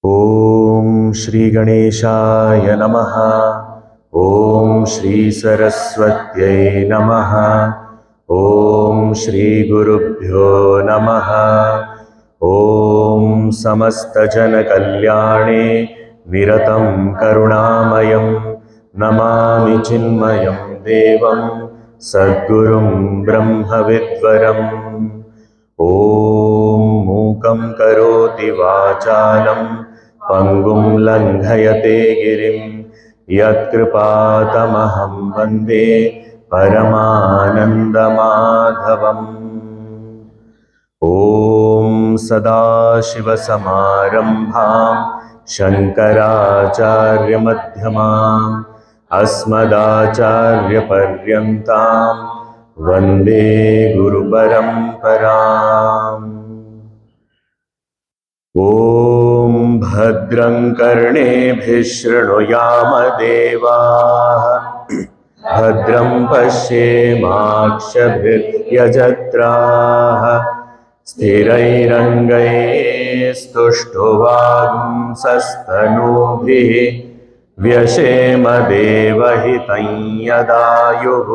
Om Shri Ganeshaya Namaha. Om Shri Saraswatyai Namaha. Om Shri Gurubhyo Namaha. Om Samasta Jana Kalyane Niratam Karunamayam Namami Chinmayam Devam Sadgurum Brahma Vidvaram. Om Mukam Karoti Vachalam Pangum Langhayate Girim Yat Kripatamaham Vande Paramananda Madhavam. Om Sadashiva Samarambham Shankaracharya Madhyamam Asmadacharya Paryantam Vande Guru Paramparam. Om Bhadram Karnebhih Shrunuyama Devaah Bhadram Pashyemakshabhir Yajatraah Sthirairangai Stushtovagam Sastanubhih Vyashema Devahitam Yadayuh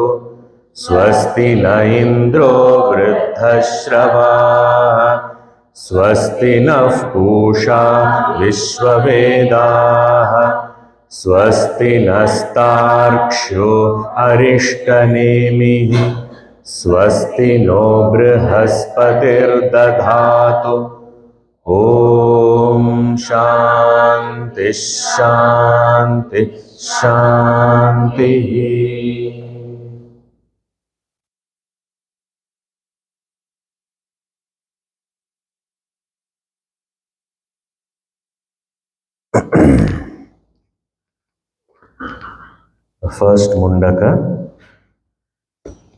Swasti na Indro Vruddhashravah Swasti nः Pusha Vishwavedaः Swasti nastarksho Arishtanemiः Swasti no Brihaspatirdadhatu Om Shanti Shanti Shanti. The first Mundaka,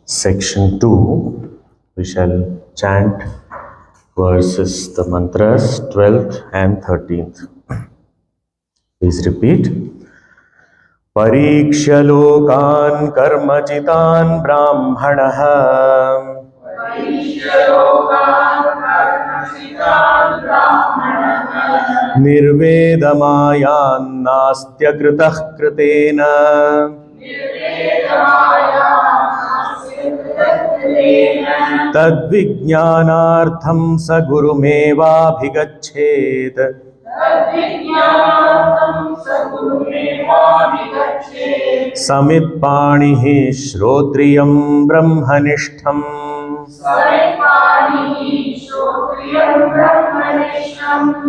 section 2, we shall chant verses, the mantras 12th and 13th. Please repeat. Parikshya lokan karmachitan brahmanah Nirvedamayan nastya kritah kritena Tadvijnanartham sa gurumeva bhigachet Samitpanihi shrotriyam brahmanishtham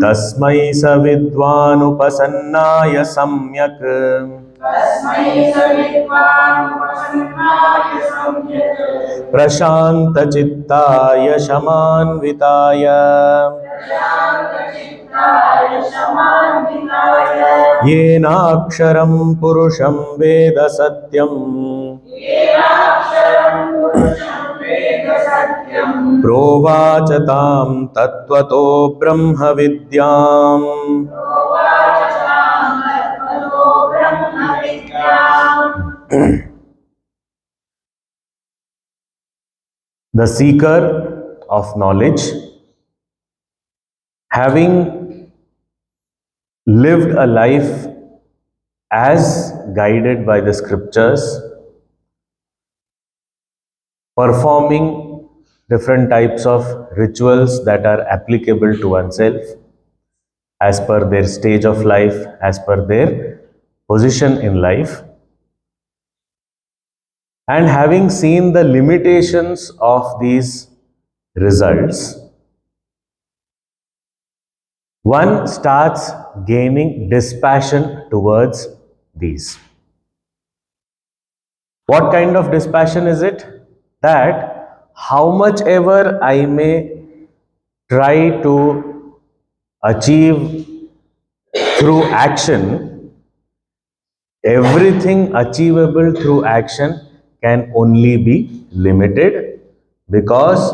Tasmai savidvan upasannaya samyak Prashanta chittaya shamanvitaya Yenaksharam purusham veda satyam Provachatam tattvato brahma vidyam The seeker of knowledge, having lived a life as guided by the scriptures, performing different types of rituals that are applicable to oneself as per their stage of life, as per their position in life, and having seen the limitations of these results, one starts gaining dispassion towards these. What kind of dispassion is it? That how much ever I may try to achieve through action, everything achievable through action can only be limited, because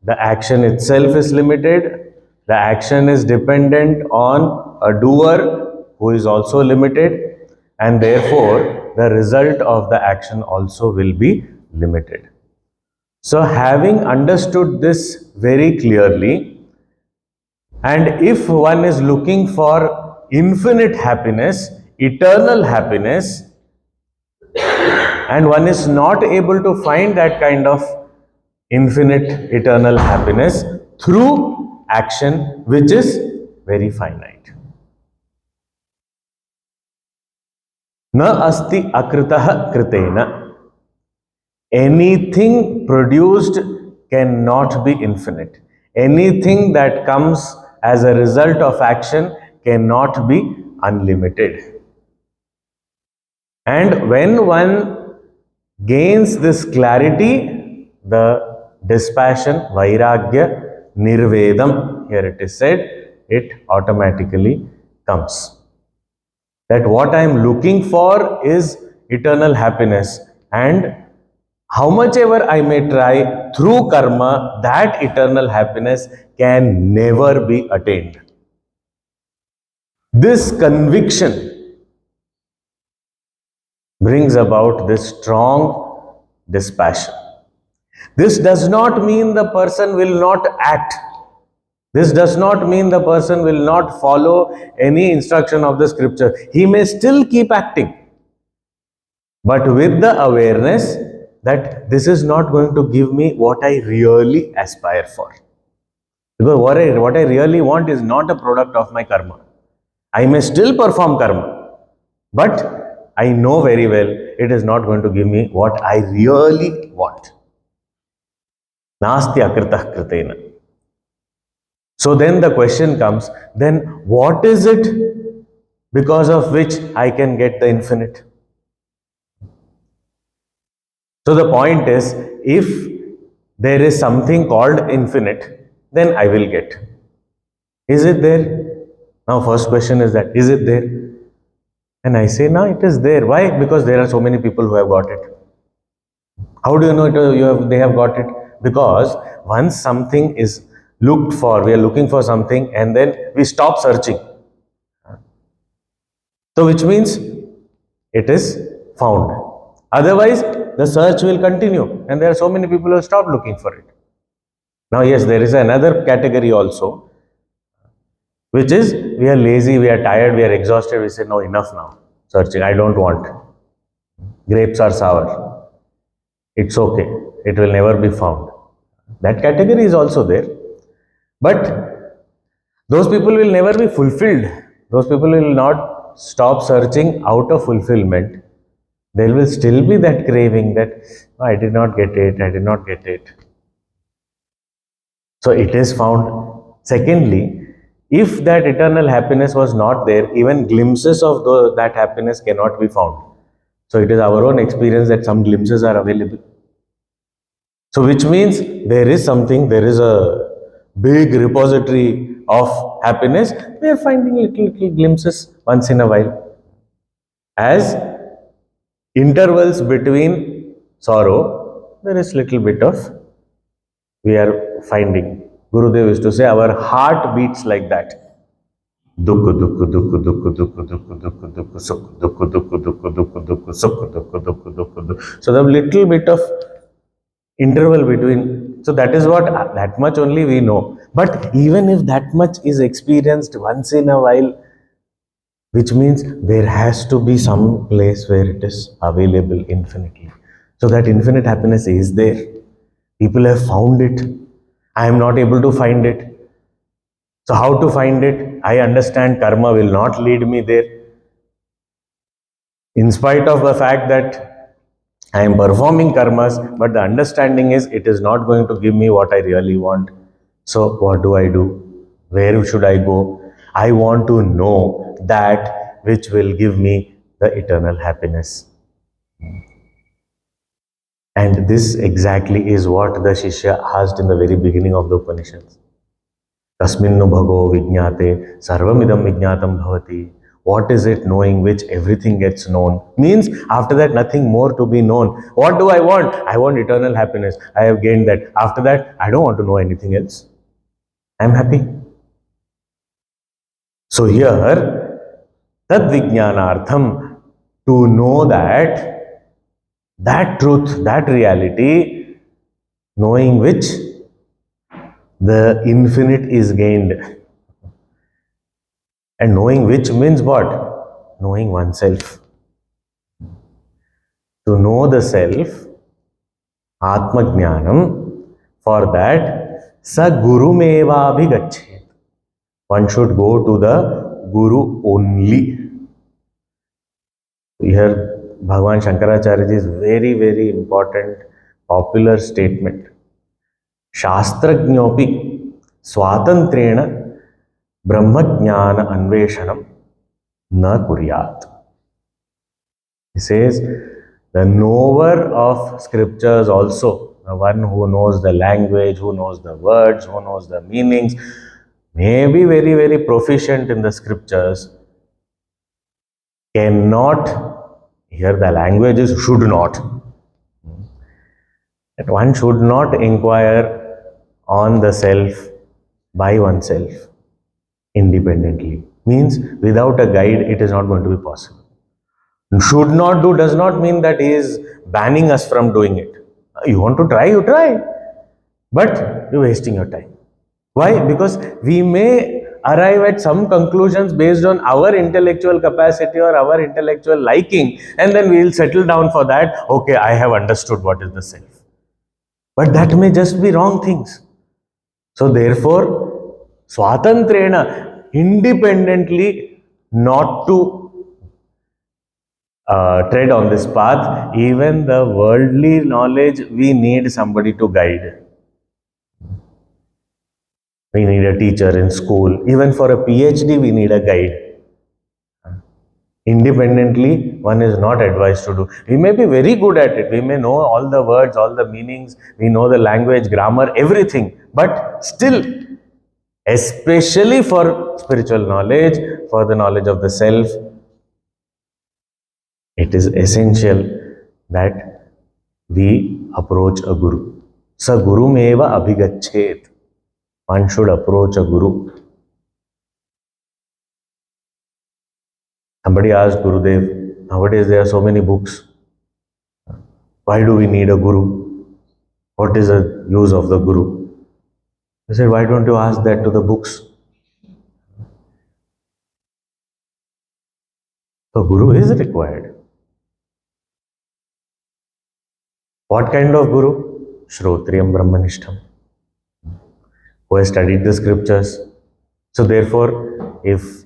the action itself is limited, the action is dependent on a doer who is also limited, and therefore the result of the action also will be limited. So having understood this very clearly, and if one is looking for infinite happiness, eternal happiness, and one is not able to find that kind of infinite eternal happiness through action which is very finite. Na asti akritah kritena. Anything produced cannot be infinite. Anything that comes as a result of action cannot be unlimited. And when one gains this clarity, the dispassion, vairagya, nirvedam, here it is said, it automatically comes. That what I am looking for is eternal happiness, and how much ever I may try through karma, that eternal happiness can never be attained. This conviction brings about this strong dispassion. This does not mean the person will not act. This does not mean the person will not follow any instruction of the scripture. He may still keep acting, but with the awareness that this is not going to give me what I really aspire for. Because what I really want is not a product of my karma. I may still perform karma, but I know very well it is not going to give me what I really want. Nasti akritah kritena. So then the question comes, then what is it because of which I can get the infinite? So the point is, if there is something called infinite, then I will get. Is it there? Now first question is that, is it there? And I say, no, it is there. Why? Because there are so many people who have got it. How do you know they have got it? Because once something is looked for, we are looking for something, and then we stop searching. So which means it is found. Otherwise, the search will continue, and there are so many people who have stopped looking for it. Now, yes, there is another category also, which is we are lazy, we are tired, we are exhausted, we say, no, enough now, searching, I don't want. Grapes are sour. It's okay, it will never be found. That category is also there. But those people will never be fulfilled. Those people will not stop searching out of fulfillment. There will still be that craving that, oh, I did not get it, I did not get it. So it is found. Secondly, if that eternal happiness was not there, even glimpses of that happiness cannot be found. So it is our own experience that some glimpses are available. So which means there is something, there is a big repository of happiness. We are finding little glimpses once in a while. As intervals between sorrow, there is little bit of, we are finding. Gurudev used to say, our heart beats like that. Dukku, dukku, dukku, dukku, dukku, dukku, dukku, dukku, sukh, dukku, dukku, dukku, dukku, dukku, sukh, dukku, dukku, dukku, dukku. So the little bit of interval between, so that is what, that much only we know. But even if that much is experienced once in a while, which means there has to be some place where it is available infinitely. So that infinite happiness is there. People have found it. I am not able to find it. So how to find it? I understand karma will not lead me there. In spite of the fact that I am performing karmas, but the understanding is it is not going to give me what I really want. So what do I do? Where should I go? I want to know that which will give me the eternal happiness. And this exactly is what the Shishya asked in the very beginning of the Upanishads. Tasminnu bhago vijñāte sarvamidam vijñātam bhavati. What is it knowing which everything gets known? Means after that nothing more to be known. What do I want? I want eternal happiness. I have gained that. After that, I don't want to know anything else. I am happy. So here, tad vijñānārtham, to know that truth, that reality, knowing which the infinite is gained. And knowing which means what? Knowing oneself. To know the self, Atma Jnanam, for that, Sa Gurumeva Bhigachet. One should go to the Guru only. Here, Bhagavan Shankaracharya's very, very important, popular statement. Shastrajñopi Swatantrena Brahmajnana Anveshanam Na Kuryat. He says, the knower of scriptures also, the one who knows the language, who knows the words, who knows the meanings, may be very, very proficient in the scriptures, cannot, here the language is should not. That one should not inquire on the self by oneself independently. Means without a guide, it is not going to be possible. Should not do does not mean that he is banning us from doing it. You want to try, you try. But you're wasting your time. Why? Because we may arrive at some conclusions based on our intellectual capacity or our intellectual liking, and then we will settle down for that. Okay, I have understood what is the self. But that may just be wrong things. So therefore, Swatantrena, independently, not to tread on this path, even the worldly knowledge, we need somebody to guide. We need a teacher in school. Even for a PhD, we need a guide. Independently, one is not advised to do. We may be very good at it. We may know all the words, all the meanings. We know the language, grammar, everything. But still, especially for spiritual knowledge, for the knowledge of the self, it is essential that we approach a guru. Sa gurumeva abhigachet. One should approach a guru. Somebody asked Gurudev, nowadays there are so many books. Why do we need a guru? What is the use of the guru? He said, why don't you ask that to the books? So guru is required. What kind of guru? Shrotriyam Brahmanishtam, who has studied the scriptures. So therefore, if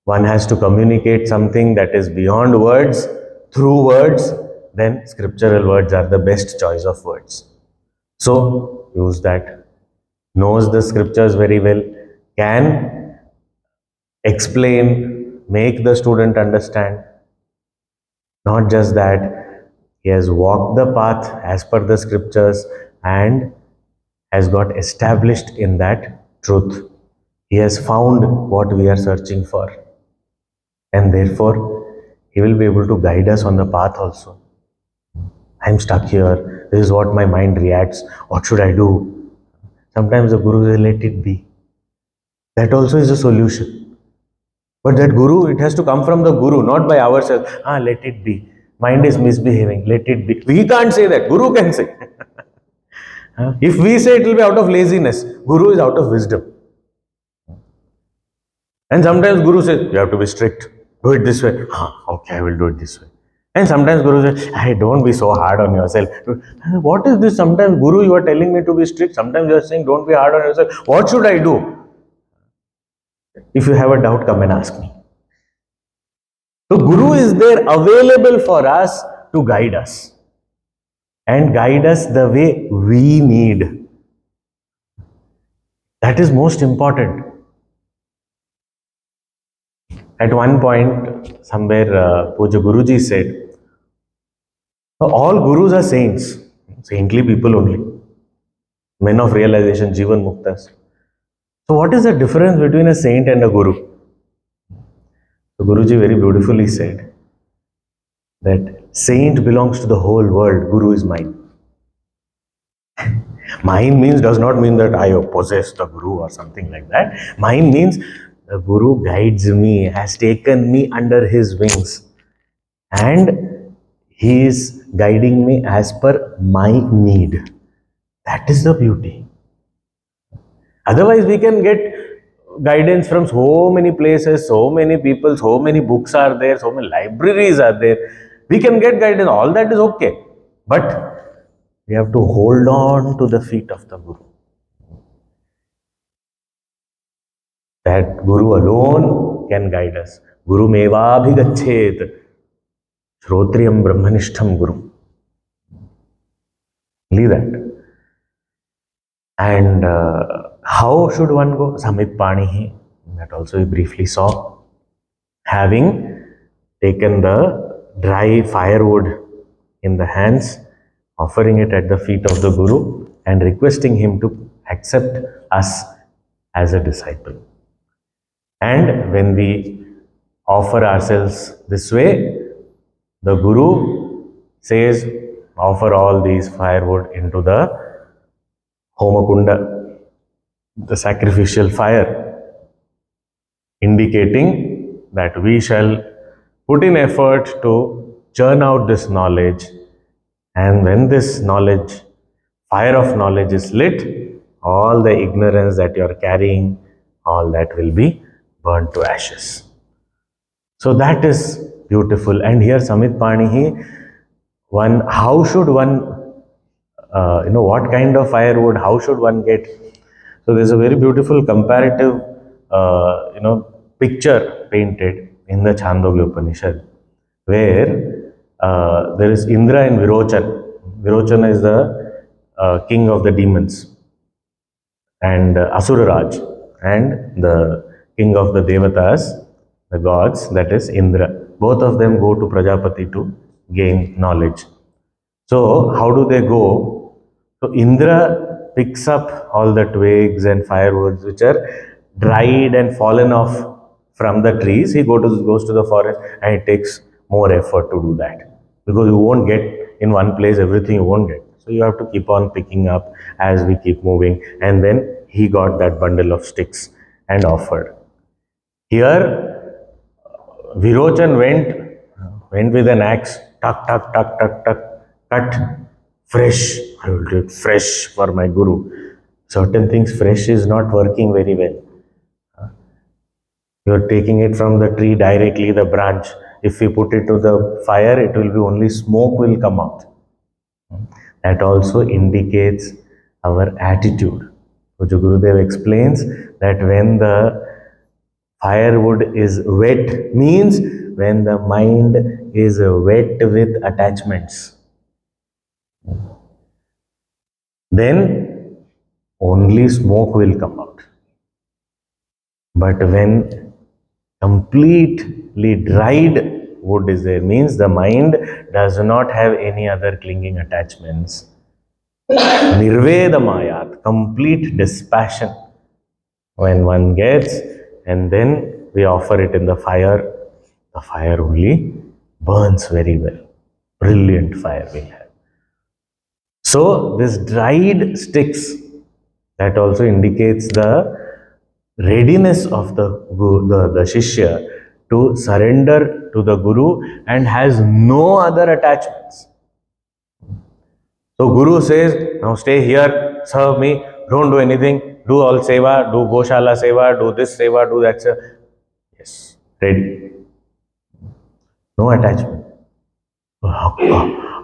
one has to communicate something that is beyond words, through words, then scriptural words are the best choice of words. So use that. Knows the scriptures very well, can explain, make the student understand. Not just that, he has walked the path as per the scriptures and has got established in that truth. He has found what we are searching for. And therefore, he will be able to guide us on the path also. I am stuck here. This is what my mind reacts. What should I do? Sometimes the Guru will let it be. That also is a solution. But that Guru, it has to come from the Guru, not by ourselves. Let it be. Mind is misbehaving. Let it be. We can't say that. Guru can say. If we say, it will be out of laziness. Guru is out of wisdom. And sometimes Guru says, you have to be strict. do it this way. Okay, I will do it this way. And sometimes Guru says, hey, don't be so hard on yourself. What is this? Sometimes Guru, you are telling me to be strict. Sometimes you are saying, don't be hard on yourself. What should I do? If you have a doubt, come and ask me. So Guru is there available for us to guide us and guide us the way we need. That is most important. At one point, somewhere Puja Guruji said, all Gurus are saints, saintly people only, men of realization, Jivan Muktas. So what is the difference between a saint and a Guru? So Guruji very beautifully said that saint belongs to the whole world, Guru is mine. Mine means does not mean that I possess the Guru or something like that. Mine means the Guru guides me, has taken me under his wings, and he is guiding me as per my need. That is the beauty. Otherwise, we can get guidance from so many places, so many people, so many books are there, so many libraries are there. We can get guidance, all that is okay. But we have to hold on to the feet of the Guru. That Guru alone can guide us. Guru meva bhigachet. Shrotriyam brahmanishtham Guru. Leave that. And how should one go? Samit Panihi. That also we briefly saw. Having taken the dry firewood in the hands, offering it at the feet of the Guru and requesting him to accept us as a disciple. And when we offer ourselves this way, the Guru says, offer all these firewood into the Homakunda, the sacrificial fire, indicating that we shall put in effort to churn out this knowledge, and when this knowledge, fire of knowledge is lit, all the ignorance that you are carrying, all that will be burnt to ashes. So that is beautiful. And here Samit Panihi, how should one, what kind of firewood, how should one get? So there's a very beautiful comparative, picture painted in the Chandogya Upanishad, where there is Indra and Virochan. Virochan is the king of the demons, and Asuraraj, and the king of the Devatas, the gods, that is Indra. Both of them go to Prajapati to gain knowledge. So how do they go? So Indra picks up all the twigs and firewoods which are dried and fallen off from the trees. He goes to the forest, and it takes more effort to do that, because you won't get in one place everything you won't get. So you have to keep on picking up as we keep moving. And then he got that bundle of sticks and offered. Here, Virochan went with an axe, tuck, tuck, tuck, tuck, tuck, cut fresh. I will do it fresh for my Guru. Certain things fresh is not working very well. You are taking it from the tree directly, the branch. If we put it to the fire, it will be only smoke will come out. That also indicates our attitude. Puja Gurudev explains that when the firewood is wet, means when the mind is wet with attachments, then only smoke will come out. But when completely dried wood is there, means the mind does not have any other clinging attachments. Nirvedamayat, complete dispassion. When one gets, and then we offer it in the fire only burns very well. Brilliant fire we have. So this dried sticks, that also indicates the readiness of the Shishya to surrender to the Guru and has no other attachments. So Guru says, now stay here, serve me, don't do anything, do all seva, do Goshala seva, do this seva, do that seva. Yes, ready. No attachment.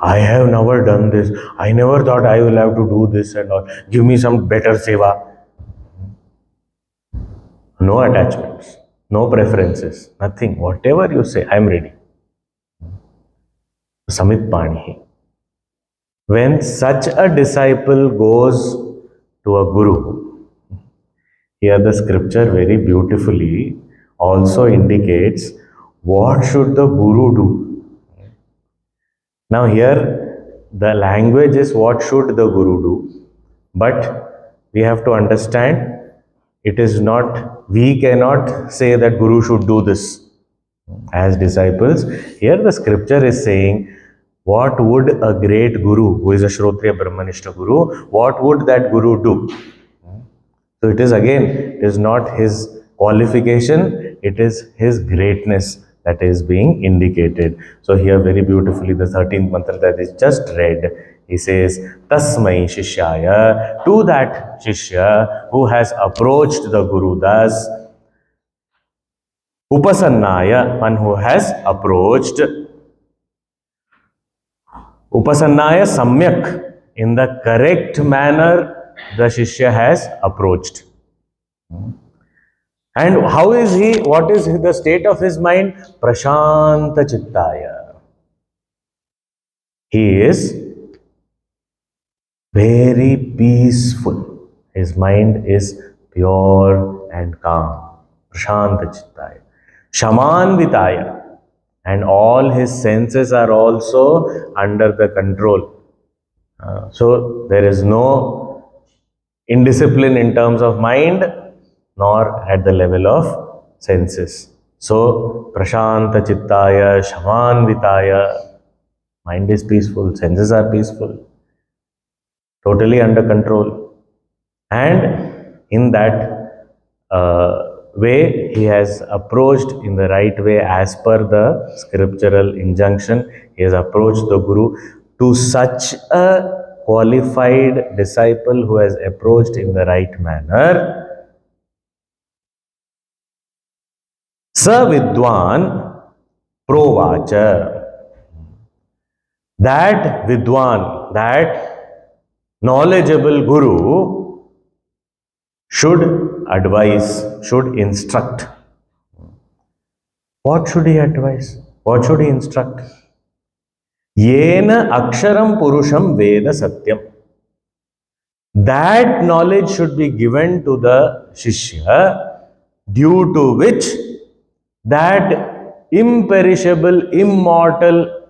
I have never done this. I never thought I will have to do this and all. Give me some better seva. No attachments, no preferences, nothing. Whatever you say, I am ready. Samit Pani. When such a disciple goes to a guru, here the scripture very beautifully also indicates what should the guru do. Now here the language is what should the guru do, but we have to understand it is not, we cannot say that guru should do this as disciples. Here the scripture is saying, what would a great guru, who is a Shrotriya Brahmanishta guru, what would that guru do? So it is again, it is not his qualification, it is his greatness that is being indicated. So here very beautifully the 13th mantra that is just read, he says, Tasmai Shishyaya, to that Shishya who has approached the guru thus, Upasannaya, one who has approached, Upasannaya Samyak, in the correct manner the Shishya has approached. And how is he, what is the state of his mind? Prashanta Chittaya. He is very peaceful. His mind is pure and calm. Prashanta Chittaya. Shamanvitaya. And all his senses are also under the control. So there is no indiscipline in terms of mind, nor at the level of senses. So Prashanta Chittaya, Shamanvitaya, mind is peaceful, senses are peaceful, totally under control. And in that way, he has approached in the right way as per the scriptural injunction. He has approached the Guru. To such a qualified disciple who has approached in the right manner, Sa Vidwan Provacha. That Vidwan, that knowledgeable Guru should advise, should instruct. What should he advise? What should he instruct? Yena aksharam purusham veda satyam. That knowledge should be given to the Shishya, due to which that imperishable, immortal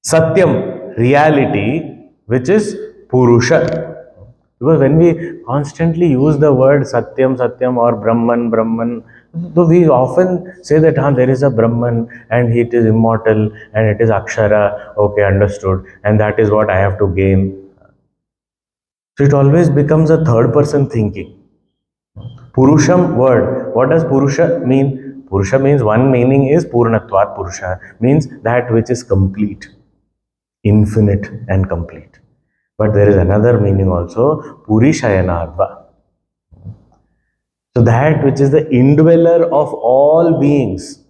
Satyam, reality, which is Purusha. Because when we constantly use the word Satyam, Satyam or Brahman, Brahman, so we often say that there is a Brahman and it is immortal and it is Akshara, okay, understood, and that is what I have to gain. So it always becomes a third person thinking. Purusham word, what does Purusha mean? Purusha means, one meaning is Purnatvat Purusha, means that which is complete, infinite and complete. But there is another meaning also, Purishayanadva. So that which is the indweller of all beings.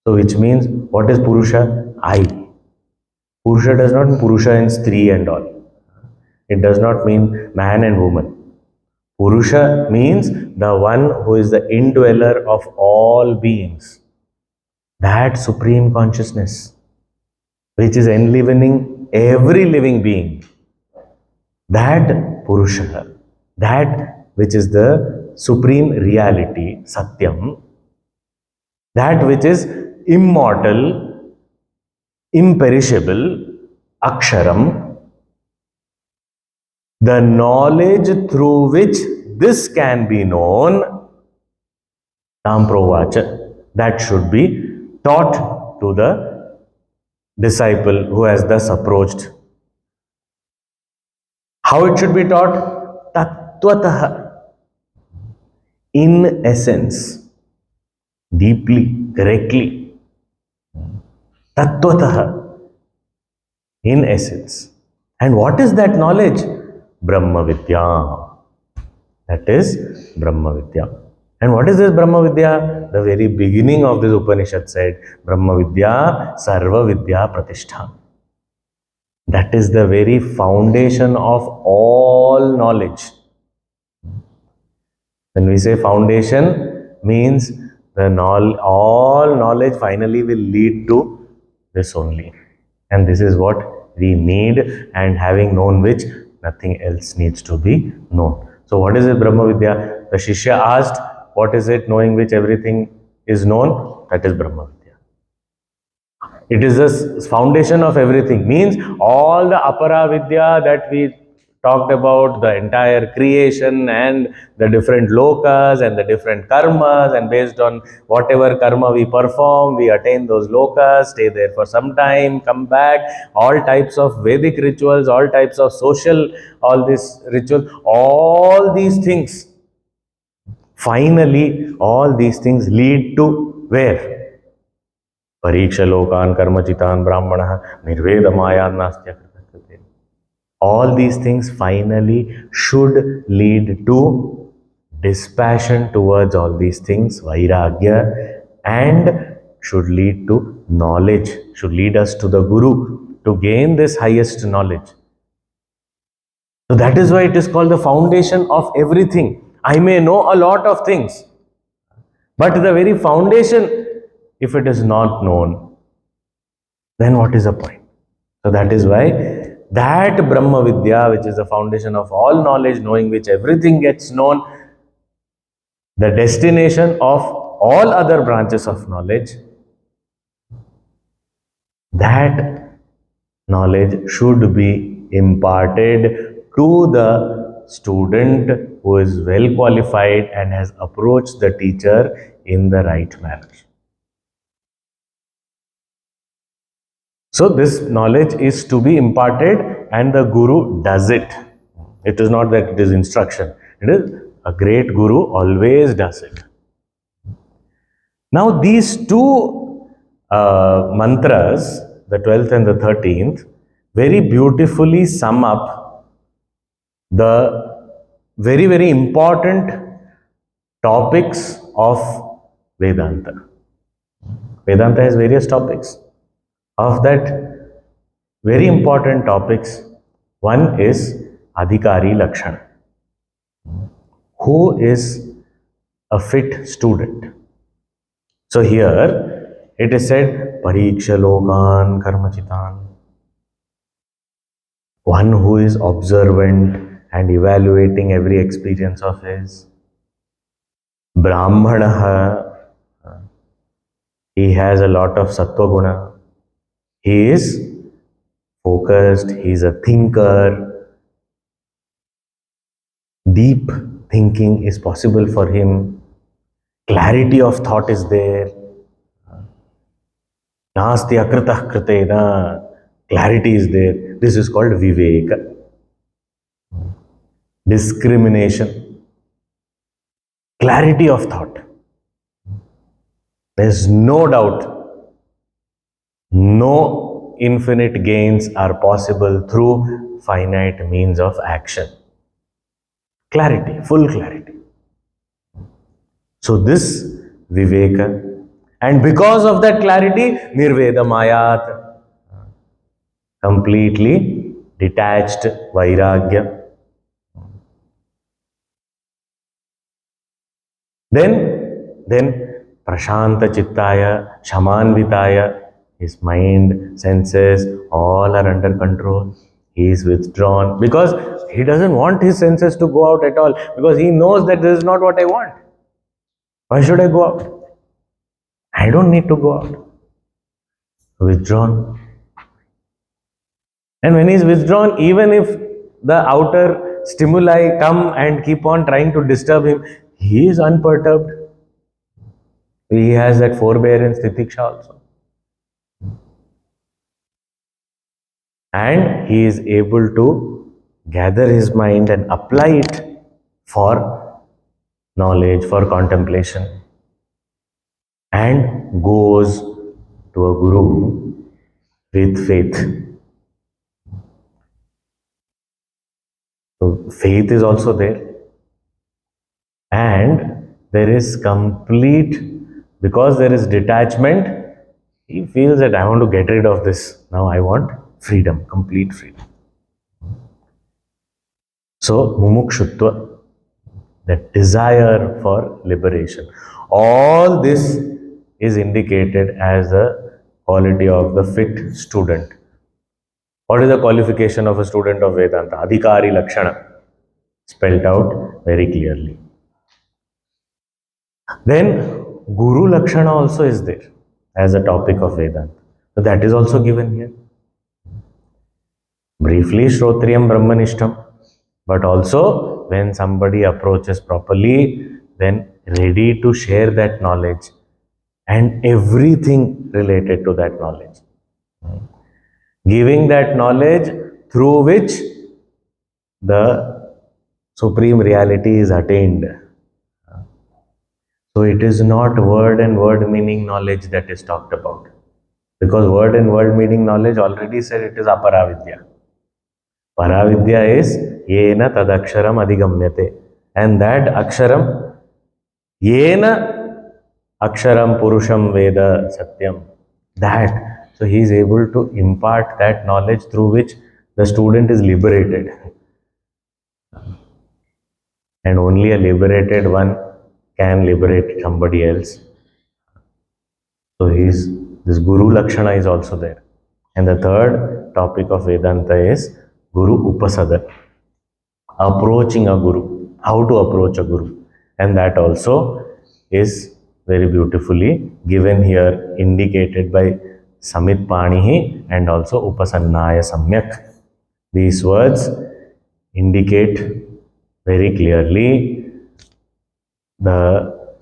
So which means, what is Purusha? I. Purusha does not mean Purusha and Stri and all. It does not mean man and woman. Purusha means the one who is the indweller of all beings. That supreme consciousness, which is enlivening every living being. That Purusha, that which is the supreme reality, Satyam, that which is immortal, imperishable, Aksharam, the knowledge through which this can be known, Tamprovacha, that should be taught to the disciple who has thus approached. How it should be taught? Tattvataha, in essence, deeply, directly. Tattvataha, in essence. And what is that knowledge? Brahma Vidya. That is Brahma Vidya. And what is this Brahma Vidya? The very beginning of this Upanishad said, Brahma Vidya Sarva Vidya Pratishtha. That is the very foundation of all knowledge. When we say foundation, means all knowledge finally will lead to this only. And this is what we need, and having known which, nothing else needs to be known. So what is it, Brahma Vidya? The Shishya asked, what is it, knowing which everything is known? That is Brahma Vidya. It is the foundation of everything. Means all the apara vidya that we talked about, the entire creation and the different lokas and the different karmas, and based on whatever karma we perform, we attain those lokas, stay there for some time, come back. All types of Vedic rituals, all types of social, all these rituals, all these things. Finally, all these things lead to where? Pariksha lokan karmachitan brahmana nirvedamayan nastya kritakritin. All these things finally should lead to dispassion towards all these things, vairagya, and should lead to knowledge, should lead us to the Guru to gain this highest knowledge. So that is why it is called the foundation of everything. I may know a lot of things, but the very foundation, if it is not known, then what is the point? So that is why that Brahma Vidya, which is the foundation of all knowledge, knowing which everything gets known, the destination of all other branches of knowledge, that knowledge should be imparted to the student who is well qualified and has approached the teacher in the right manner. So this knowledge is to be imparted and the Guru does it. It is not that it is instruction. It is a great Guru always does it. Now these two mantras, the 12th and the 13th, very beautifully sum up the very, very important topics of Vedanta. Vedanta has various topics. Of that, very important topics, one is Adhikari Lakshana. Who is a fit student? So here it is said, Pariksha Lokan Karmachitan. One who is observant and evaluating every experience of his. Brahmanaha. He has a lot of sattva guna. He is focused, he is a thinker. Deep thinking is possible for him. Clarity of thought is there. Nasti akritah kritena. Clarity is there. This is called viveka. Discrimination. Clarity of thought. There is no doubt. No infinite gains are possible through finite means of action. Clarity, full clarity. So this viveka, and because of that clarity, nirvedamayat, completely detached vairagya. Then prashanta chittaya, shamanvitaya, his mind, senses, all are under control. He is withdrawn because he doesn't want his senses to go out at all, because he knows that this is not what I want. Why should I go out? I don't need to go out. Withdrawn. And when he is withdrawn, even if the outer stimuli come and keep on trying to disturb him, he is unperturbed. He has that forbearance, titiksha also. And he is able to gather his mind and apply it for knowledge, for contemplation, and goes to a guru with faith. So faith is also there. And there is complete, because there is detachment, he feels that I want to get rid of this. Now I want freedom, complete freedom. So, mumukshutva, that desire for liberation. All this is indicated as a quality of the fit student. What is the qualification of a student of Vedanta? Adhikari Lakshana, spelled out very clearly. Then, Guru Lakshana also is there as a topic of Vedanta. So that is also given here. Briefly, Shrotriyam Brahmanishtam. But also, when somebody approaches properly, then ready to share that knowledge and everything related to that knowledge. Giving that knowledge through which the supreme reality is attained. So it is not word and word meaning knowledge that is talked about. Because word and word meaning knowledge already said it is aparavidya. Paravidya is yena tadaksharam adhigamyate. And that aksharam, yena aksharam purusham veda satyam. That. So he is able to impart that knowledge through which the student is liberated. And only a liberated one can liberate somebody else. So this Guru Lakshana is also there. And the third topic of Vedanta is Guru Upasadana. Approaching a Guru. How to approach a Guru. And that also is very beautifully given here, indicated by Samit Panihi and also Upasannaya Samyak. These words indicate very clearly the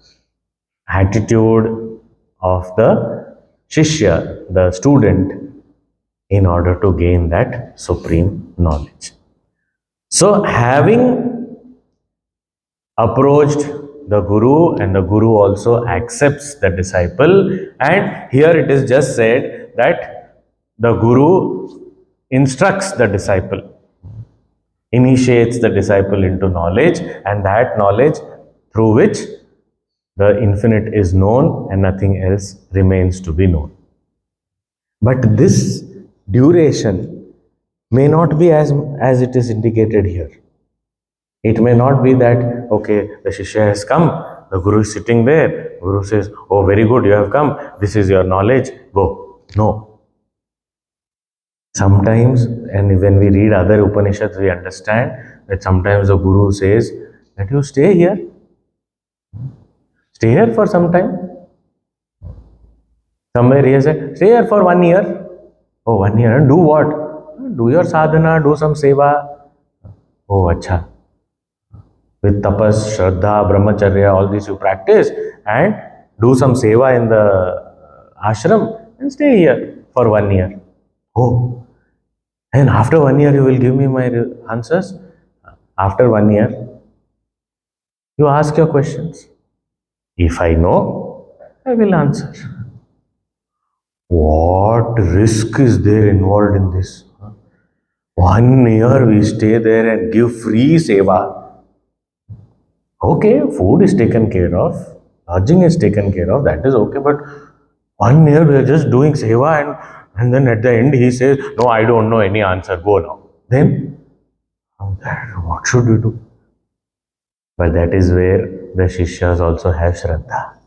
attitude of the Shishya, the student, in order to gain that supreme knowledge. So, having approached the Guru, and the Guru also accepts the disciple, and here it is just said that the Guru instructs the disciple, initiates the disciple into knowledge, and that knowledge through which the infinite is known and nothing else remains to be known. But this duration may not be as it is indicated here. It may not be that, okay, the Shishya has come, the Guru is sitting there, Guru says, oh, very good, you have come, this is your knowledge, go. No. Sometimes, and when we read other Upanishads, we understand that sometimes the Guru says that you stay here. Stay here for some time. Somewhere he has said, stay here for 1 year. Oh, 1 year, and do what? Do your sadhana, do some seva. Oh, acha. With tapas, shraddha, brahmacharya, all these you practice and do some seva in the ashram and stay here for 1 year. Oh, and after 1 year you will give me my answers. After 1 year, you ask your questions. If I know, I will answer. What risk is there involved in this? 1 year we stay there and give free seva. Okay, food is taken care of, lodging is taken care of, that is okay, but 1 year we are just doing seva and then at the end he says, no, I don't know any answer, go now. Then, what should we do? But that is where the Shishyas also have Shraddha.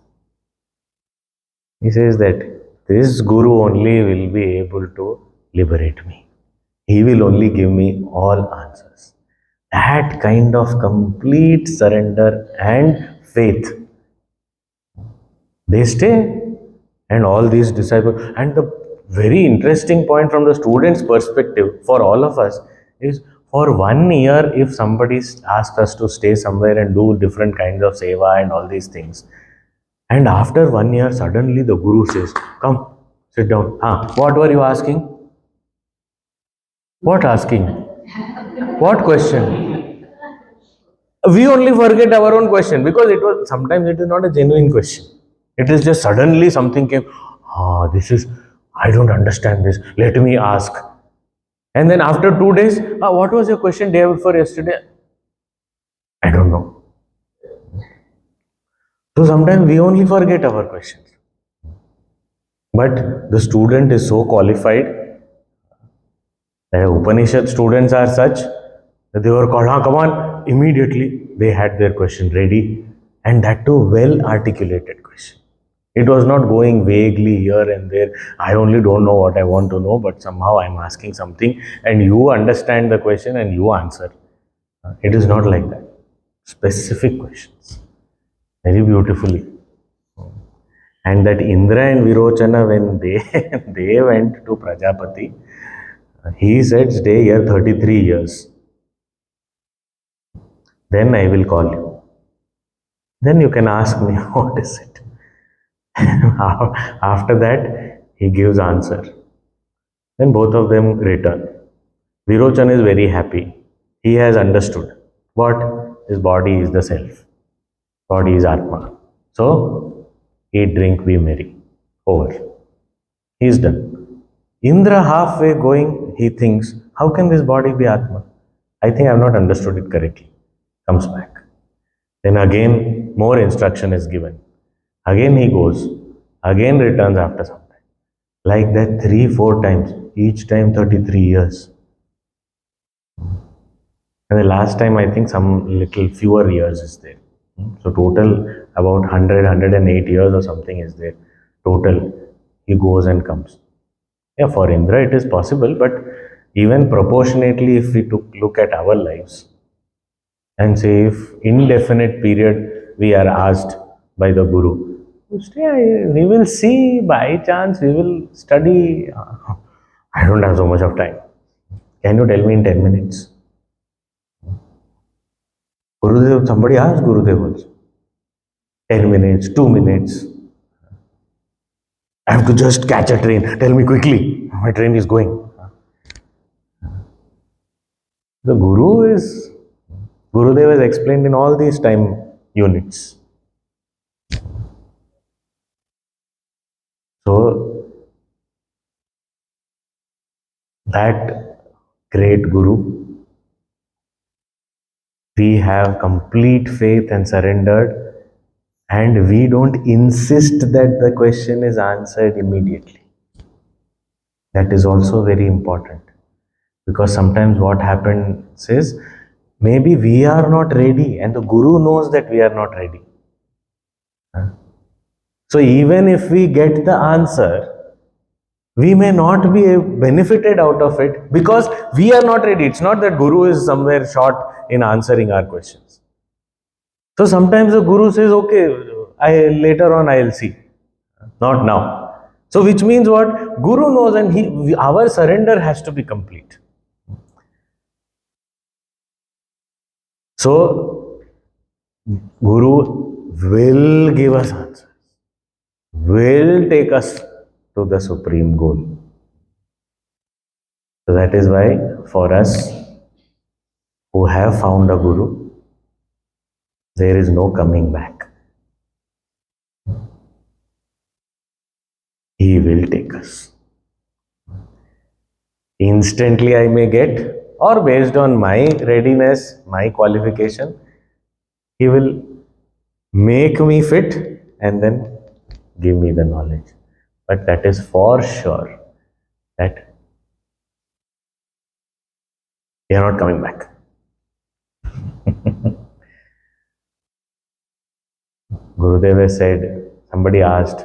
He says that this Guru only will be able to liberate me. He will only give me all answers. That kind of complete surrender and faith. They stay, and all these disciples. And the very interesting point from the student's perspective for all of us is, for 1 year, if somebody asks us to stay somewhere and do different kinds of seva and all these things, and after 1 year, suddenly the Guru says, come, sit down. What were you asking? What asking? What question? We only forget our own question because sometimes it is not a genuine question. It is just suddenly something came, I don't understand this, let me ask. And then after 2 days, what was your question day before yesterday? I don't know. So sometimes we only forget our questions. But the student is so qualified. The Upanishad students are such that they were called, come on, immediately they had their question ready, and that too well articulated question. It was not going vaguely here and there. I only don't know what I want to know, but somehow I'm asking something, and you understand the question and you answer. It is not like that. Specific questions, very beautifully. And that Indra and Virochana, when they they went to Prajapati, he said, stay here 33 years. Then I will call you. Then you can ask me, what is it? After that, he gives answer. Then both of them return. Virochan is very happy. He has understood what his body is the self. Body is Atma. So, eat, drink, be merry. Over. He is done. Indra halfway going, he thinks, how can this body be Atma? I think I have not understood it correctly. Comes back. Then again, more instruction is given. Again he goes. Again returns after some time. Like that 3-4 times. Each time 33 years. And the last time I think some little fewer years is there. So total about 108 years or something is there. Total he goes and comes. Yeah, for Indra it is possible, but even proportionately if we look at our lives and say if indefinite period we are asked by the Guru, we will see by chance, we will study. I don't have so much of time. Can you tell me in 10 minutes? Gurudev, somebody asked Gurudev also. 10 minutes, 2 minutes. I have to just catch a train. Tell me quickly. My train is going. The Gurudev has explained in all these time units. So, that great Guru, we have complete faith and surrendered, and we don't insist that the question is answered immediately. That is also very important, because sometimes what happens is maybe we are not ready and the Guru knows that we are not ready. So even if we get the answer, we may not be benefited out of it because we are not ready. It's not that Guru is somewhere short in answering our questions. So sometimes the Guru says, okay, later on I'll see, not now. So which means what? Guru knows, and our surrender has to be complete. So Guru will give us answers, will take us to the supreme goal. So that is why for us who have found a Guru, there is no coming back. He will take us. Instantly I may get, or based on my readiness, my qualification, he will make me fit and then give me the knowledge. But that is for sure that we are not coming back. Gurudev has said, somebody asked,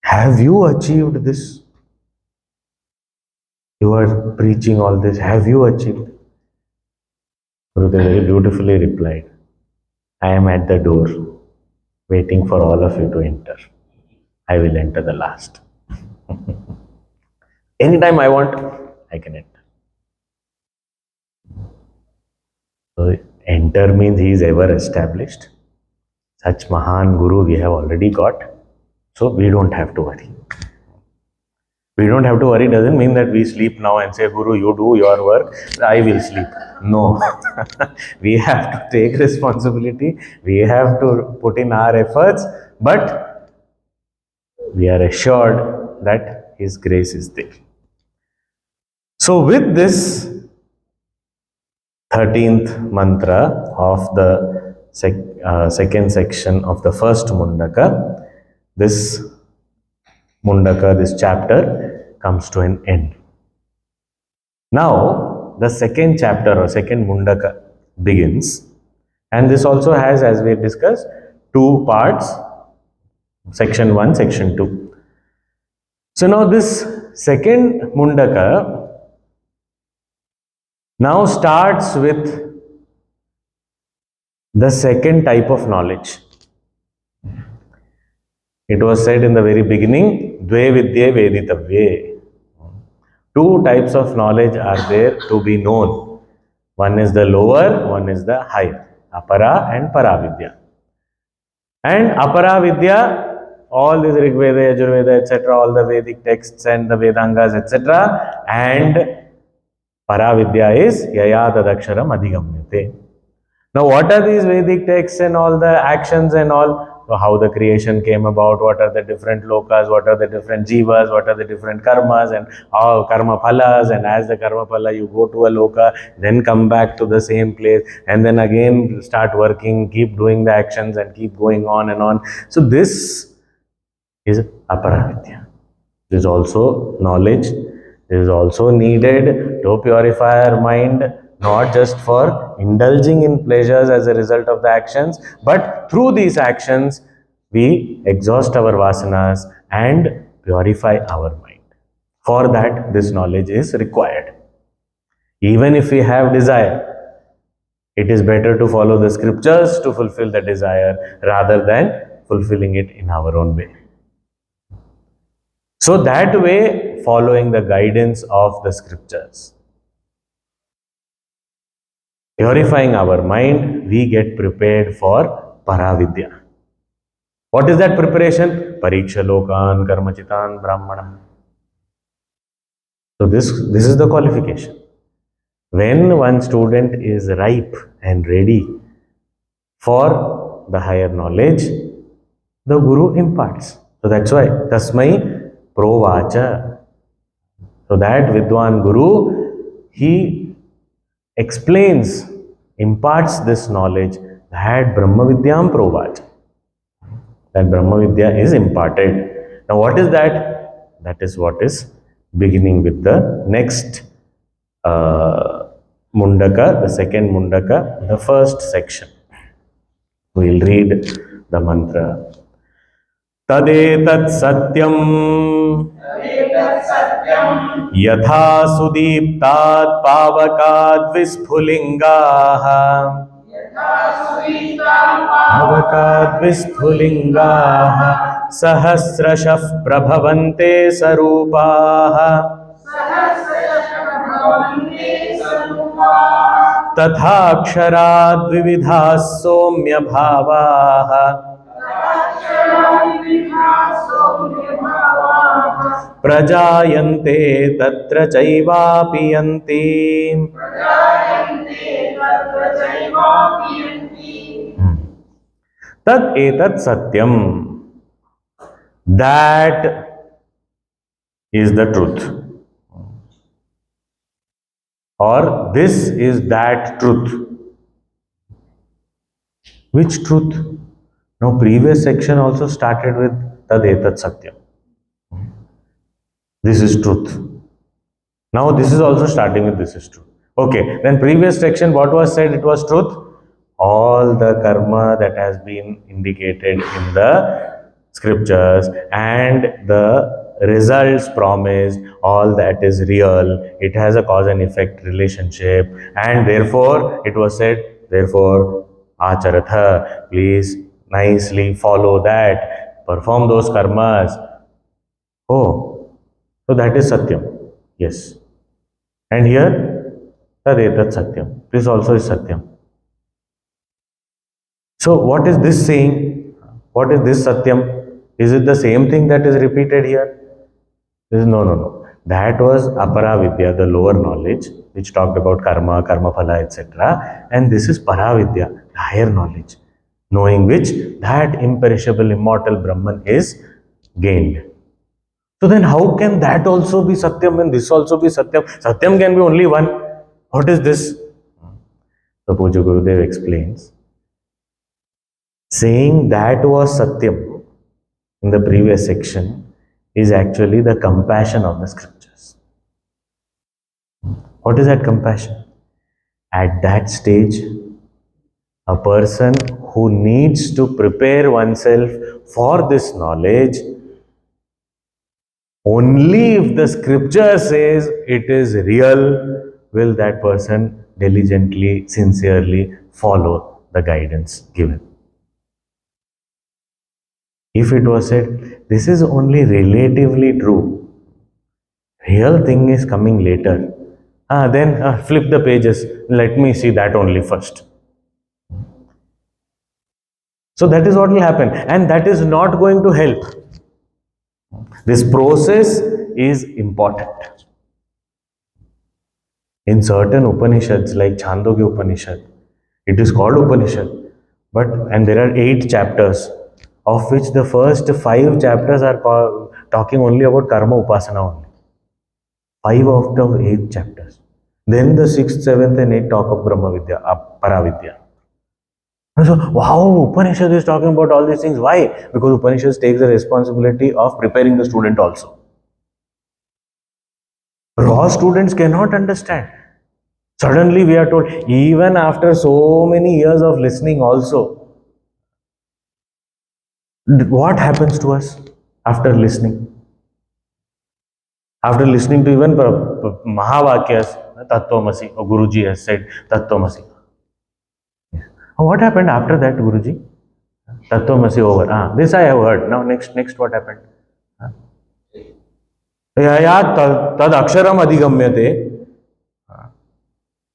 have you achieved this? You are preaching all this. Have you achieved? Gurudev very beautifully replied, I am at the door waiting for all of you to enter. I will enter the last. Anytime I want, I can enter. So enter means he is ever established. Such Mahan Guru we have already got. So we don't have to worry. We don't have to worry doesn't mean that we sleep now and say, Guru, you do your work, I will sleep. No. We have to take responsibility. We have to put in our efforts. But we are assured that His grace is there. So with this 13th mantra of the second section of the first Mundaka, this Mundaka, this chapter comes to an end. Now, the second chapter or second Mundaka begins, and this also has, as we discussed, two parts, section 1, section 2. So now this second Mundaka now starts with the second type of knowledge. It was said in the very beginning, Dve Vidye Veditavye. Two types of knowledge are there to be known. One is the lower, one is the higher, Apara and Paravidya. And Apara Vidya, all these Rig Veda, Yajurveda, etc., all the Vedic texts and the Vedangas, etc. And Paravidya is Yayatadaksharam Adhigamyate. Now, what are these Vedic texts and all the actions and all? So how the creation came about, what are the different lokas, what are the different jivas, what are the different karmas and how karma phalas, and as the karma phala you go to a loka, then come back to the same place and then again start working, keep doing the actions and keep going on and on. So this is aparavidya. This is also knowledge. This is also needed to purify our mind, not just for indulging in pleasures as a result of the actions, but through these actions we exhaust our vasanas and purify our mind. For that, this knowledge is required. Even if we have desire, it is better to follow the scriptures to fulfill the desire rather than fulfilling it in our own way. So that way, following the guidance of the scriptures, purifying our mind, we get prepared for Paravidya. What is that preparation? Pariksha Lokan Karmachitan Brahmanam. So this is the qualification. When one student is ripe and ready for the higher knowledge, the Guru imparts. So that's why Tasmai Provacha. So that Vidwan Guru, he explains, imparts this knowledge that Brahma Vidyam Provacha. That Brahma Vidya is imparted. Now what is that? That is what is beginning with the next Mundaka, the second Mundaka, the first section. We will read the mantra. Tadetat satyam yatha sudiptat pavakad visphulingaha pavakad visphulingaha sahasrashah prabhavante sarupaha तथाक्षराद् विविधाः सौम्य भावाः प्रजायन्ते तत्र चैवापि यन्ति तत् एतत् सत्यम. That is the truth. Or this is that truth. Which truth? Now, previous section also started with Tadetat Satyam. This is truth. Now, this is also starting with this is truth. Okay, then previous section, what was said? It was truth. All the karma that has been indicated in the scriptures and the results promised, all that is real. It has a cause and effect relationship, and therefore it was said, therefore acharatha, please nicely follow that, perform those karmas. Oh, so that is satyam. Yes. And here tadetat satyam, this also is satyam. So what is this saying? What is this satyam? Is it the same thing that is repeated here? No. That was aparavidya, the lower knowledge, which talked about karma, karma phala, etc. And this is paravidya, the higher knowledge, knowing which that imperishable, immortal Brahman is gained. So then how can that also be satyam and this also be satyam? Satyam can be only one. What is this? So Puja Gurudev explains Saying that was Satyam in the previous section is actually the compassion of the scriptures. What is that compassion? At that stage, a person who needs to prepare oneself for this knowledge, only if the scripture says it is real, will that person diligently, sincerely follow the guidance given. If it was said, this is only relatively true, real thing is coming later, then flip the pages, let me see that only first. So that is what will happen, and that is not going to help. This process is important. In certain Upanishads like Chandogya Upanishad, it is called Upanishad, and there are 8 chapters, of which the first 5 chapters are talking only about karma upasana only. 5 out of 8 chapters. Then the 6th, 7th and 8th talk of Brahma Vidya, Paravidya. So, wow, Upanishad is talking about all these things. Why? Because Upanishad takes the responsibility of preparing the student also. Raw students cannot understand. Suddenly we are told, even after so many years of listening also, what happens to us after listening? After listening to even Mahavakyas, Tattvamasi, or Guruji has said Tattvamasi. What happened after that, Guruji? Tattvamasi over. This I have heard. Now next what happened? या तद अक्षरम अधिगम्यते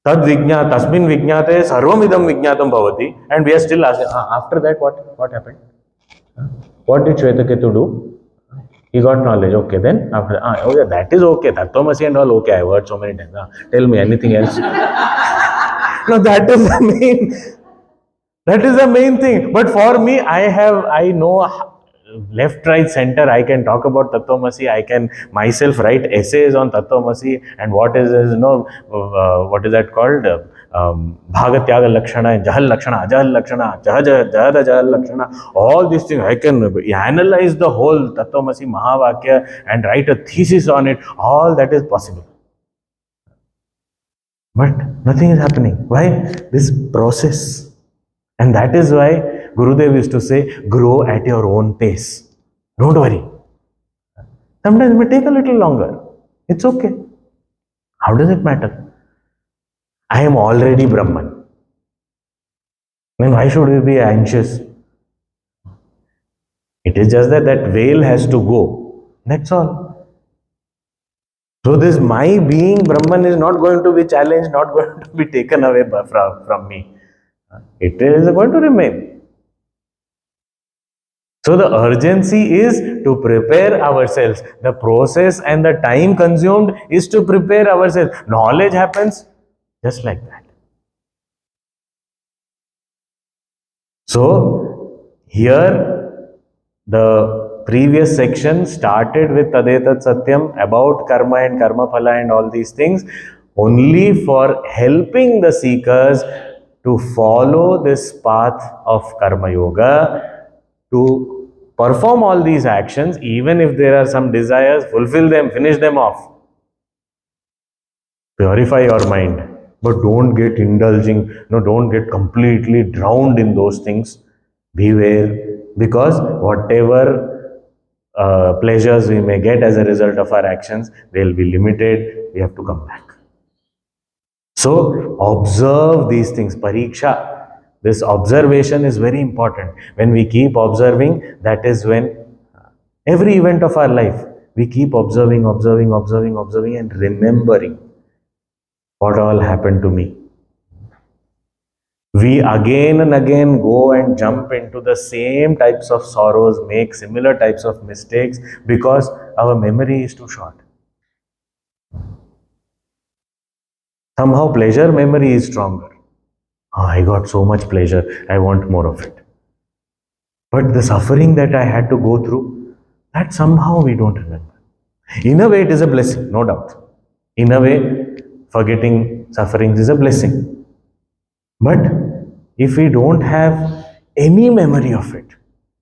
तद तस्मिन् विज्ञाते सर्वमिदं विज्ञातं भवति, and we are still asking, after that what happened? What did Shvetaketu do? He got knowledge. Okay, then after oh yeah, that is okay. Tattvamasi and all okay. I have heard so many times. Tell me anything else. No, that is the main. That is the main thing. But for me, I know left, right, center. I can talk about Tattvamasi. I can myself write essays on Tattvamasi and what is what is that called? Bhagatyaga Lakshana, Jahal Lakshana, Ajahal Lakshana, Jahada Jahal Lakshana. All these things I can analyze the whole Tattvamasi Mahavakya and write a thesis on it. All that is possible. But nothing is happening. Why? This process. And that is why Gurudev used to say, grow at your own pace. Don't worry. Sometimes it may take a little longer. It's okay. How does it matter? I am already Brahman. Then why should we be anxious? It is just that veil has to go. That's all. So this my being Brahman is not going to be challenged, not going to be taken away from me. It is going to remain. So the urgency is to prepare ourselves. The process and the time consumed is to prepare ourselves. Knowledge happens just like that. So here the previous section started with Tadetat Satyam about karma and karma phala and all these things, only for helping the seekers to follow this path of karma yoga, to perform all these actions, even if there are some desires, fulfill them, finish them off. Purify your mind, but don't get indulging, don't get completely drowned in those things. Beware, because whatever pleasures we may get as a result of our actions, they'll be limited. We have to come back. So observe these things. Pariksha. This observation is very important. When we keep observing, that is when every event of our life, we keep observing and remembering what all happened to me. We again and again go and jump into the same types of sorrows, make similar types of mistakes because our memory is too short. Somehow pleasure memory is stronger. I got so much pleasure, I want more of it. But the suffering that I had to go through, that somehow we don't remember. In a way, it is a blessing, no doubt. In a way, forgetting sufferings is a blessing. But if we don't have any memory of it.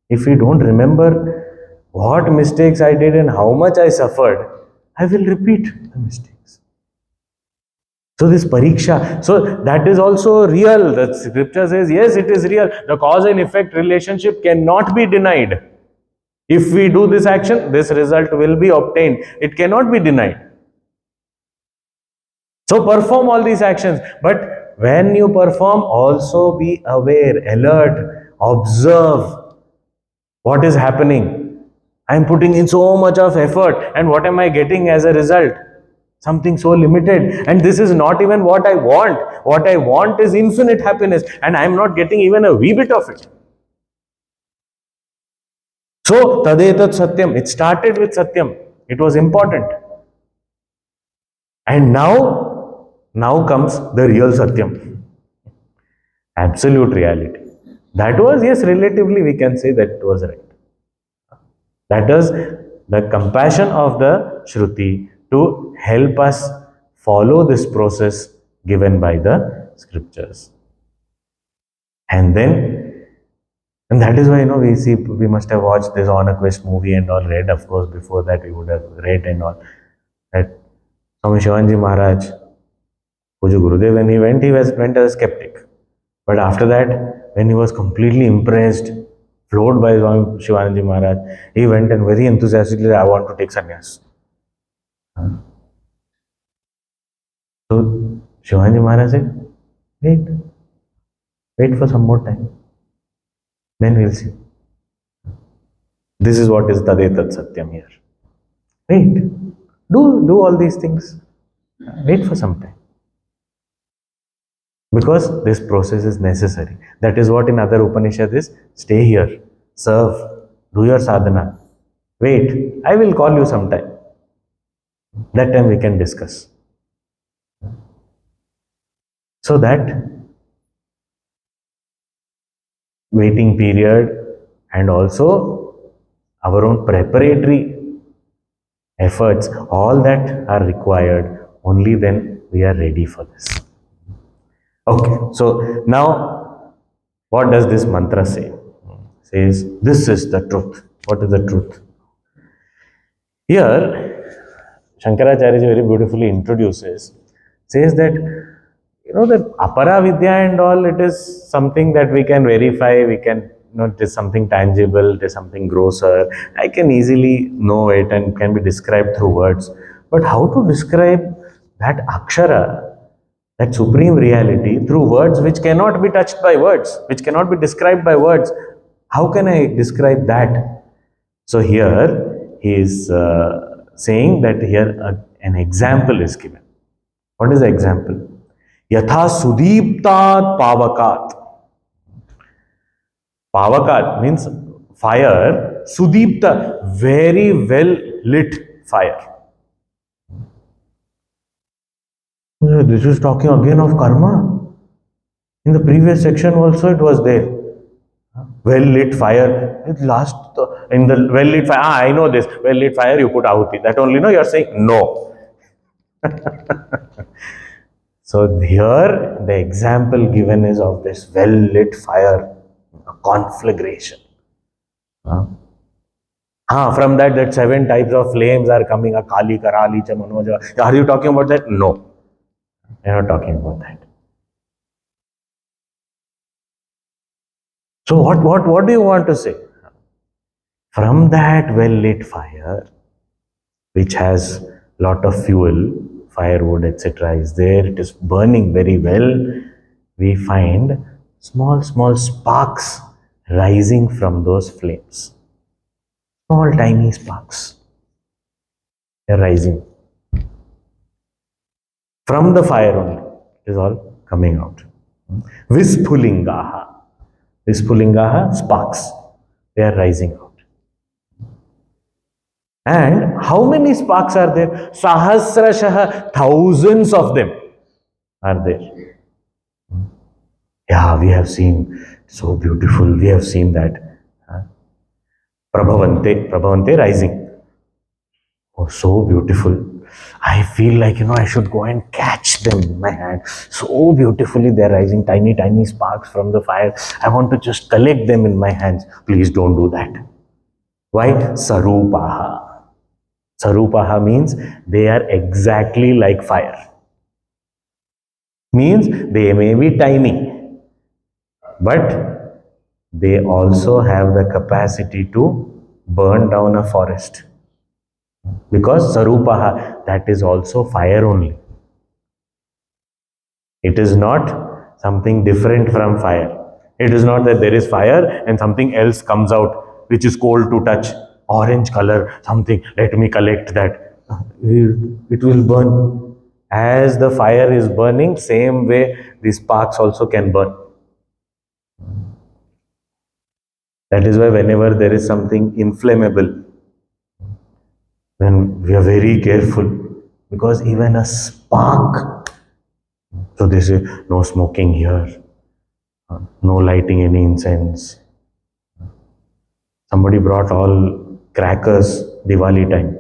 If we don't remember what mistakes I did and how much I suffered, I will repeat the mistakes. So this pariksha, so that is also real. The scripture says, yes, it is real. The cause and effect relationship cannot be denied. If we do this action, this result will be obtained. It cannot be denied. So perform all these actions. But when you perform, also be aware, alert, observe what is happening. I am putting in so much of effort, and what am I getting as a result? Something so limited. And this is not even what I want. What I want is infinite happiness, and I am not getting even a wee bit of it. So, tadetat satyam. It started with satyam. It was important. And now comes the real satyam. Absolute reality. That was, yes, relatively we can say that it was right. That is the compassion of the Shruti to help us follow this process given by the scriptures. And that is why, we must have watched this On a Quest movie and all, read, of course, before that we would have read and all, that Swami Shivanji Maharaj, Puja Gurudev, when he went as a skeptic. But after that, when he was completely impressed, floored by Swami Shivanji Maharaj, he went and very enthusiastically, I want to take sannyas. So Shivanji Maharaj said, wait for some more time. Then we'll see. This is what is Tadetat Satyam here. Wait. Do all these things. Wait for some time. Because this process is necessary. That is what in other Upanishad is, stay here, serve, do your sadhana. Wait, I will call you sometime. That time we can discuss. So that waiting period and also our own preparatory efforts, all that are required, only then we are ready for this. Okay, so now what does this mantra say? It says, this is the truth. What is the truth? Here, Shankaracharya very beautifully introduces, says that, the apara vidya and all, it is something that we can verify, we can, it is something tangible, it is something grosser. I can easily know it and can be described through words. But how to describe that akshara, that supreme reality, through words which cannot be touched by words, which cannot be described by words? How can I describe that? So here he is saying that here an example is given. What is the example? Yatha sudiptat pavakat. Pavakat means fire. Sudipta, very well lit fire. This is talking again of karma. In the previous section also it was there. Well lit fire. In the well lit fire, I know this. Well lit fire, you put ahuti. That only, you're saying no. So here the example given is of this well lit fire, a conflagration. From that 7 types of flames are coming, a Kali, Karali, Chamanoja. Are you talking about that? No. You're not talking about that. So what do you want to say? From that well lit fire, which has lot of fuel, firewood, etc. is there, it is burning very well, we find small sparks rising from those flames. Small tiny sparks. They are rising. From the fire only. It is all coming out. Visphulingaha. Visphulingaha, sparks. They are rising out. And how many sparks are there? Sahasrashah, thousands of them are there. Yeah, we have seen, so beautiful, we have seen that. Prabhavante rising. Oh, so beautiful. I feel like, I should go and catch them in my hand. So beautifully they're rising, tiny, tiny sparks from the fire. I want to just collect them in my hands. Please don't do that. Why? Sarupaha. Sarupaha means they are exactly like fire. Means they may be tiny, but they also have the capacity to burn down a forest. Because Sarupaha, that is also fire only. It is not something different from fire. It is not that there is fire and something else comes out which is cold to touch. Orange color, something, let me collect that. It will burn. As the fire is burning, same way the sparks also can burn. That is why whenever there is something inflammable, then we are very careful, because even a spark, so they say no smoking here, no lighting any incense. Somebody brought all crackers Diwali time,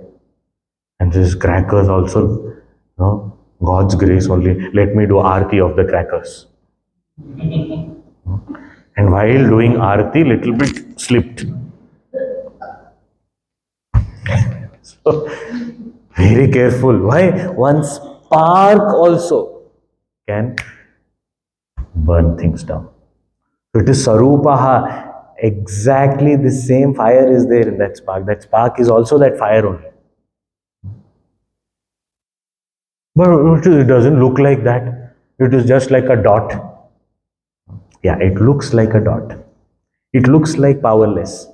and these crackers also, God's grace only. Let me do arti of the crackers. And while doing arti, little bit slipped. So very careful. Why? One spark also can burn things down. So it is Sarupaha. Exactly the same fire is there in that spark. That spark is also that fire only. But it doesn't look like that. It is just like a dot. Yeah, it looks like a dot. It looks like powerless.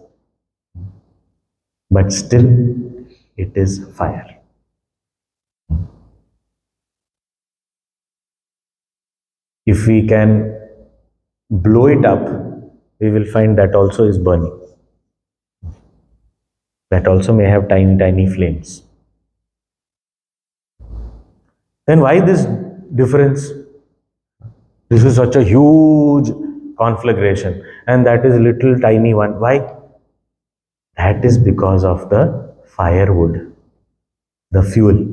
But still, it is fire. If we can blow it up, we will find that also is burning. That also may have tiny, tiny flames. Then why this difference? This is such a huge conflagration, and that is little tiny one. Why? That is because of the firewood, the fuel.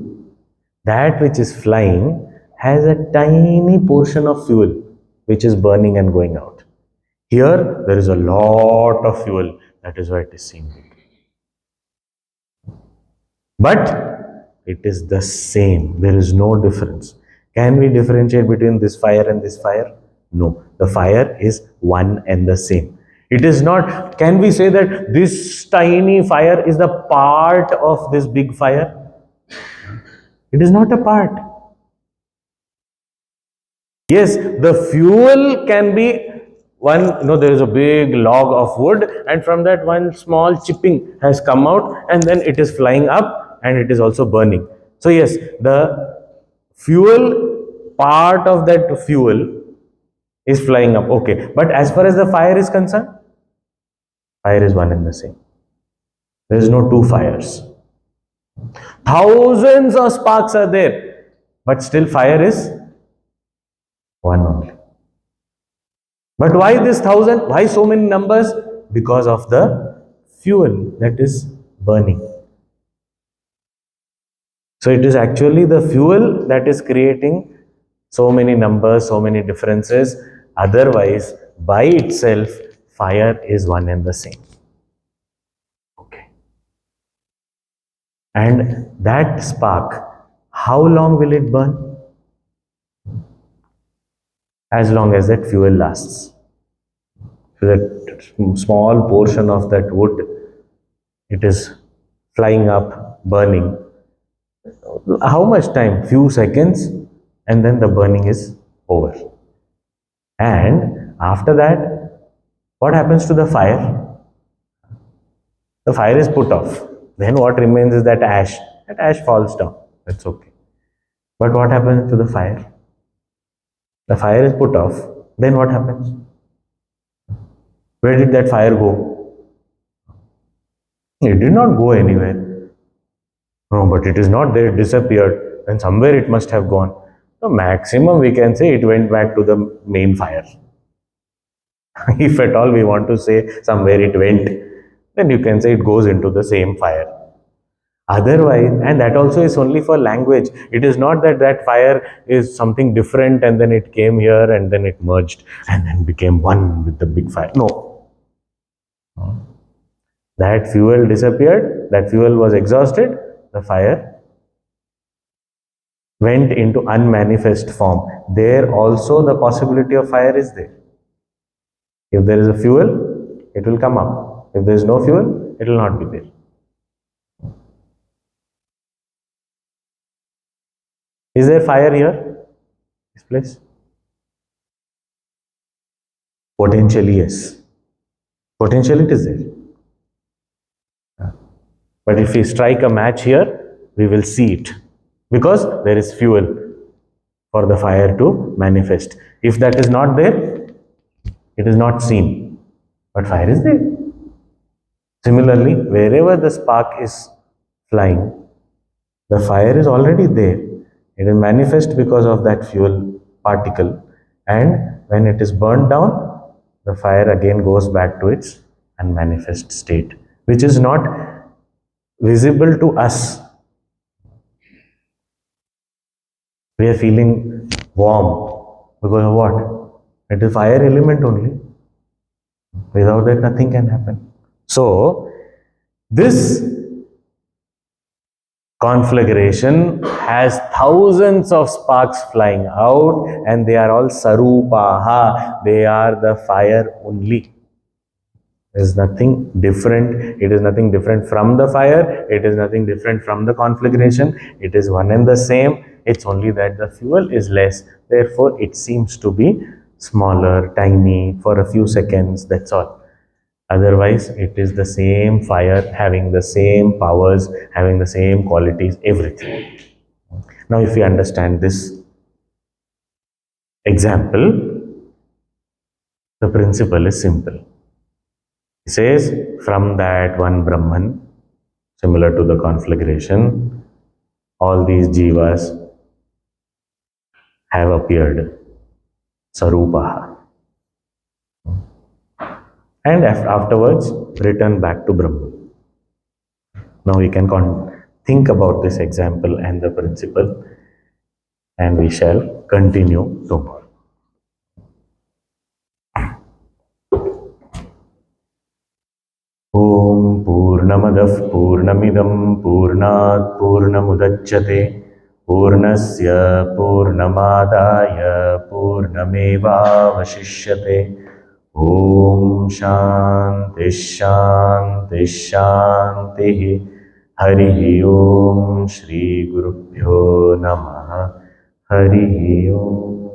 That which is flying has a tiny portion of fuel which is burning and going out. Here, there is a lot of fuel. That is why it is seen. But it is the same. There is no difference. Can we differentiate between this fire and this fire? No. The fire is one and the same. It is not, can we say that this tiny fire is the part of this big fire? It is not a part. Yes, the fuel can be one, there is a big log of wood, and from that one small chipping has come out, and then it is flying up and it is also burning. So yes, the fuel, part of that fuel is flying up. Okay, but as far as the fire is concerned, fire is one and the same. There is no two fires. Thousands of sparks are there, but still fire is one only. But why this 1,000? Why so many numbers? Because of the fuel that is burning. So it is actually the fuel that is creating so many numbers, so many differences. Otherwise, by itself, fire is one and the same. Okay. And that spark, how long will it burn? As long as that fuel lasts. So that small portion of that wood, it is flying up, burning. How much time? Few seconds, and then the burning is over. And after that, what happens to the fire? The fire is put off. Then what remains is that ash. That ash falls down. That's okay. But what happens to the fire? The fire is put off. Then what happens? Where did that fire go? It did not go anywhere. No, but it is not there, it disappeared. And somewhere it must have gone. The maximum we can say it went back to the main fire. If at all we want to say somewhere it went, then you can say it goes into the same fire. Otherwise, and that also is only for language. It is not that that fire is something different and then it came here and then it merged and then became one with the big fire. No. That fuel disappeared, that fuel was exhausted, the fire went into unmanifest form. There also the possibility of fire is there. If there is a fuel, it will come up. If there is no fuel, it will not be there. Is there fire here? This place? Potentially, yes. Potentially it is there. But if we strike a match here, we will see it. Because there is fuel for the fire to manifest. If that is not there, it is not seen. But fire is there. Similarly, wherever the spark is flying, the fire is already there. It is manifest because of that fuel particle. And when it is burned down, the fire again goes back to its unmanifest state, which is not visible to us. We are feeling warm because of what? It is fire element only. Without that, nothing can happen. So, this conflagration has thousands of sparks flying out and they are all sarupaha. They are the fire only. There is nothing different. It is nothing different from the fire. It is nothing different from the conflagration. It is one and the same. It's only that the fuel is less. Therefore, it seems to be smaller, tiny for a few seconds. That's all. Otherwise, it is the same fire, having the same powers, having the same qualities, everything. Now, if we understand this example, the principle is simple. It says, from that one Brahman, similar to the conflagration, all these jivas have appeared, sarupaha. And afterwards, return back to Brahman. Now we can think about this example and the principle, and we shall continue tomorrow. Om Purnamadah Purnamidam Purnat Purnamudachyate Purnasya Purnamadaya Purnameva Vashishyate. Om Shanti Shanti Shanti. Hari Om Shri Gurubhyo Namaha. Hari Om.